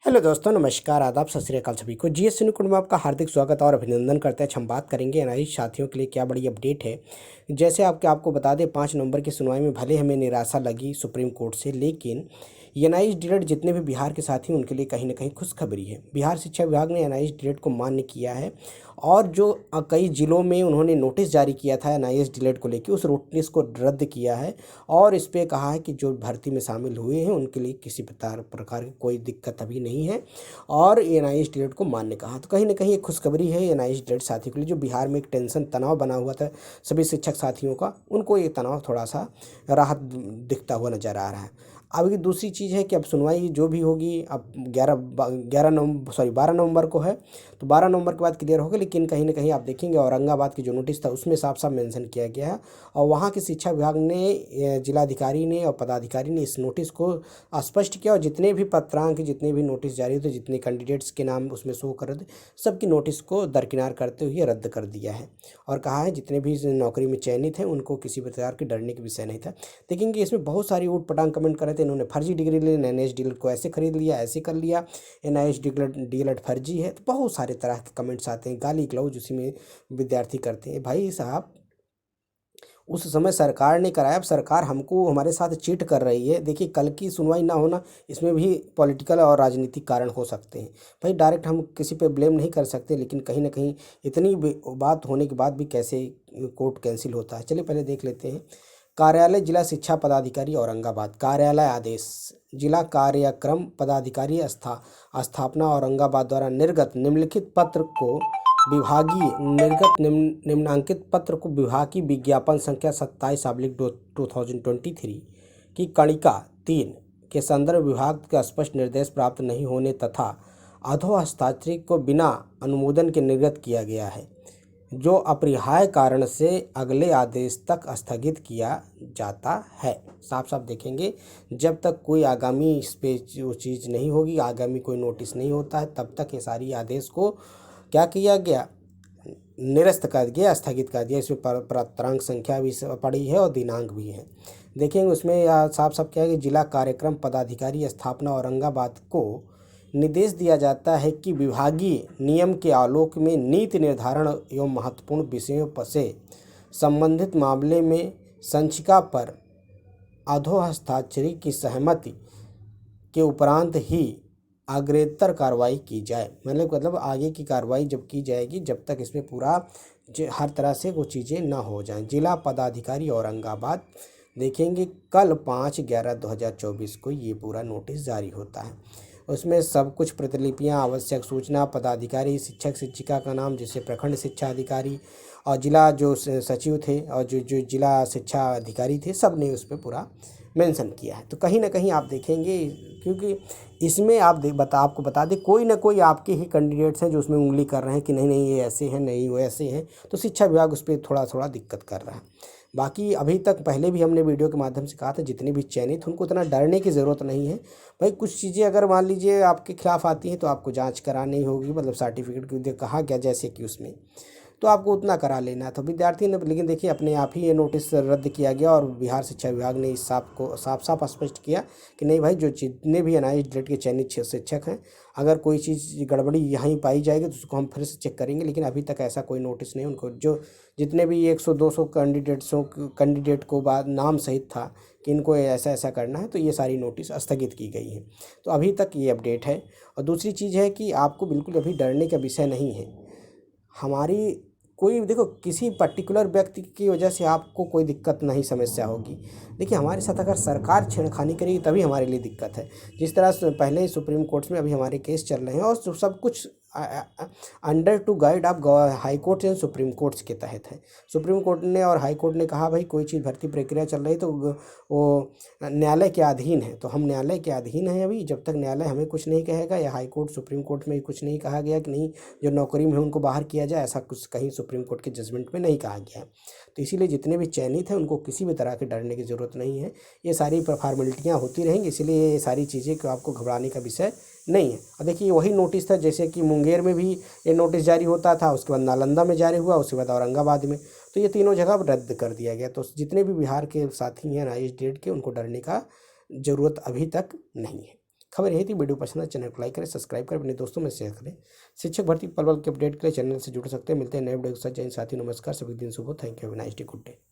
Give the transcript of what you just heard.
Hello दोस्तों, नमस्कार, आदाब, सत श्री अकाल सभी को। जीएस सुनी कुंड में आपका हार्दिक स्वागत और अभिनंदन करते हैं। हम बात करेंगे एनआईएस साथियों के लिए क्या बड़ी अपडेट है। जैसे आपको बता दें, 5 नवंबर की सुनवाई में भले हमें निराशा लगी सुप्रीम कोर्ट से, लेकिन एनआईएस डीएलएड जितने भी बिहार के साथी हैं उनके लिए कहीं ना कहीं खुशखबरी है। बिहार शिक्षा विभाग ने एनआईएस डीएलएड को मान्य किया है और जो कई जिलों में उन्होंने नोटिस जारी किया था एनआईएस डीएलएड को लेकर, उस नोटिस को रद्द किया है और इस पे कहा है कि जो भर्ती में शामिल हुए हैं उनके लिए किसी प्रकार की कोई दिक्कत अभी नहीं है और एनआईएस डीएलएड को मान्य कहा। तो कहीं ना कहीं एक खुशखबरी है एनआईएस डीएलएड साथियों के लिए। जो बिहार में एक टेंशन तनाव बना हुआ था सभी शिक्षक साथियों का, उनको ये तनाव थोड़ा सा राहत दिखता हुआ नजर आ रहा है। अब की दूसरी चीज़ है कि अब सुनवाई जो भी होगी, अब 12 नवंबर को है, तो 12 नवंबर के बाद क्लियर होगा। लेकिन कहीं ना कहीं आप देखेंगे औरंगाबाद की जो नोटिस था उसमें साफ साफ मेंशन किया गया है और वहाँ के शिक्षा विभाग ने, जिलाधिकारी ने और पदाधिकारी ने इस नोटिस को स्पष्ट किया और जितने भी पत्रांक, जितने भी नोटिस जारी होते, जितने कैंडिडेट्स के नाम उसमें शो कर रहे थे, सबकी नोटिस को दरकिनार करते हुए रद्द कर दिया है और कहा है जितने भी नौकरी में चयनित हैं उनको किसी प्रकार के डरने के विषय नहीं था। देखेंगे इसमें बहुत सारी ऊट पटांग कमेंट कर रहे थे, इन्होंने फर्जी डिग्री ली, एनआईएस डीएलएड को ऐसे खरीद लिया, ऐसे कर लिया, एनआईएस डीएलएड फर्जी है। तो बहुत सारे तरह के कमेंट्स आते हैं, गाली गलौज उसी में विद्यार्थी करते हैं। भाई साहब, उस समय सरकार ने कराया, अब सरकार हमको हमारे साथ चीट कर रही है। देखिए, कल की सुनवाई ना होना, इसमें भी पॉलिटिकल और राजनीतिक कारण हो सकते हैं। भाई डायरेक्ट हम किसी पे ब्लेम नहीं कर सकते, लेकिन कहीं ना कहीं इतनी बात होने के बाद भी कैसे कोर्ट कैंसिल होता है। चलिए पहले देख लेते हैं। कार्यालय जिला शिक्षा पदाधिकारी औरंगाबाद, कार्यालय आदेश, जिला कार्यक्रम पदाधिकारी स्थापना औरंगाबाद द्वारा निर्गत निम्नलिखित पत्र को विभागीय निम्नांकित पत्र को विभागीय विज्ञापन संख्या 27/2023 की कणिका 3 के संदर्भ विभाग का स्पष्ट निर्देश प्राप्त नहीं होने तथा अधोहस्ताक्षरी को बिना अनुमोदन के निर्गत किया गया है, जो अपरिहार्य कारण से अगले आदेश तक स्थगित किया जाता है। साफ साफ देखेंगे, जब तक कोई आगामी इस पे जो चीज़ नहीं होगी, आगामी कोई नोटिस नहीं होता है, तब तक ये सारी आदेश को क्या किया गया, निरस्त कर दिया, स्थगित कर दिया। इसमें पत्रांक संख्या भी पड़ी है और दिनांक भी है। देखेंगे उसमें साफ साफ क्या है कि जिला कार्यक्रम पदाधिकारी स्थापना औरंगाबाद को निर्देश दिया जाता है कि विभागीय नियम के आलोक में नीति निर्धारण एवं महत्वपूर्ण विषयों से संबंधित मामले में संचिका पर अधोहस्ताक्षरी की सहमति के उपरांत ही अग्रेतर कार्रवाई की जाए। मतलब आगे की कार्रवाई जब की जाएगी, जब तक इसमें पूरा हर तरह से वो चीज़ें ना हो जाएं। जिला पदाधिकारी औरंगाबाद, देखेंगे कल 5/11/2024 को ये पूरा नोटिस जारी होता है। उसमें सब कुछ प्रतिलिपियां, आवश्यक सूचना, पदाधिकारी, शिक्षक शिक्षिका का नाम, जैसे प्रखंड शिक्षा अधिकारी और जिला जो सचिव थे और जो जिला शिक्षा अधिकारी थे, सब ने उस पर पूरा मेंशन किया है। तो कहीं ना कहीं आप देखेंगे, क्योंकि इसमें आपको बता दें, कोई ना कोई आपके ही कैंडिडेट्स हैं जो उसमें उंगली कर रहे हैं कि नहीं नहीं ये ऐसे हैं, नहीं वो ऐसे हैं। तो शिक्षा विभाग उस पर थोड़ा थोड़ा दिक्कत कर रहा है। बाकी अभी तक पहले भी हमने वीडियो के माध्यम से कहा था, जितने भी चयनित उनको उतना डरने की ज़रूरत नहीं है। भाई कुछ चीज़ें अगर मान लीजिए आपके खिलाफ आती हैं तो आपको जांच करानी होगी, मतलब सर्टिफिकेट की कहा गया जैसे कि उसमें, तो आपको उतना करा लेना था विद्यार्थी ने। लेकिन देखिए, अपने आप ही ये नोटिस रद्द किया गया और बिहार शिक्षा विभाग ने इस साफ साफ स्पष्ट किया कि नहीं भाई, जो जितने भी एनआईएस डीएलएड के चयनित शिक्षक हैं, अगर कोई चीज़ गड़बड़ी यहीं पाई जाएगी तो उसको हम फिर से चेक करेंगे। लेकिन अभी तक ऐसा कोई नोटिस नहीं उनको, जो जितने भी 100-200 कैंडिडेट को बाद नाम सहित था कि इनको ऐसा ऐसा करना है, तो ये सारी नोटिस स्थगित की गई है। तो अभी तक ये अपडेट है। और दूसरी चीज़ है कि आपको बिल्कुल अभी डरने का विषय नहीं है। हमारी कोई देखो, किसी पर्टिकुलर व्यक्ति की वजह से आपको कोई दिक्कत नहीं, समस्या होगी। देखिए, हमारे साथ अगर सरकार छेड़खानी करेगी तभी हमारे लिए दिक्कत है। जिस तरह से पहले सुप्रीम कोर्ट में अभी हमारे केस चल रहे हैं और सब कुछ under to guide of high court and supreme courts के तहत है। सुप्रीम कोर्ट ने और हाई कोर्ट ने कहा भाई कोई चीज़ भर्ती प्रक्रिया चल रही तो वो न्यायालय के अधीन है, तो हम न्यायालय के अधीन हैं अभी। जब तक न्यायालय हमें कुछ नहीं कहेगा, या हाई कोर्ट सुप्रीम कोर्ट में कुछ नहीं कहा गया कि नहीं जो नौकरी में है उनको बाहर किया जाए, ऐसा कुछ कहीं सुप्रीम कोर्ट के जजमेंट में नहीं कहा गया है। तो इसीलिए जितने भी चयनित हैं उनको किसी भी तरह के डरने की ज़रूरत नहीं है। ये सारी फॉर्मेलिटियाँ होती रहेंगी, इसीलिए ये सारी चीज़ें को आपको घबराने का विषय नहीं है। और देखिए, वही नोटिस था जैसे कि मुंगेर में भी ये नोटिस जारी होता था, उसके बाद नालंदा में जारी हुआ, उसके बाद औरंगाबाद में, तो ये तीनों जगह रद्द कर दिया गया। तो जितने भी बिहार के साथी हैं एनआईएस डीएलएड के, उनको डरने का ज़रूरत अभी तक नहीं है। खबर यही थी। वीडियो पसंद है चैनल को लाइक करें, सब्सक्राइब करें, अपने दोस्तों में शेयर करें। शिक्षक भर्ती पल पल के अपडेट के लिए चैनल से जुड़ सकते हैं। मिलते हैं नए वीडियो के साथ। जय हिंद साथियों, नमस्कार, सभी दिन शुभ हो। Thank you, have a nice day, good day.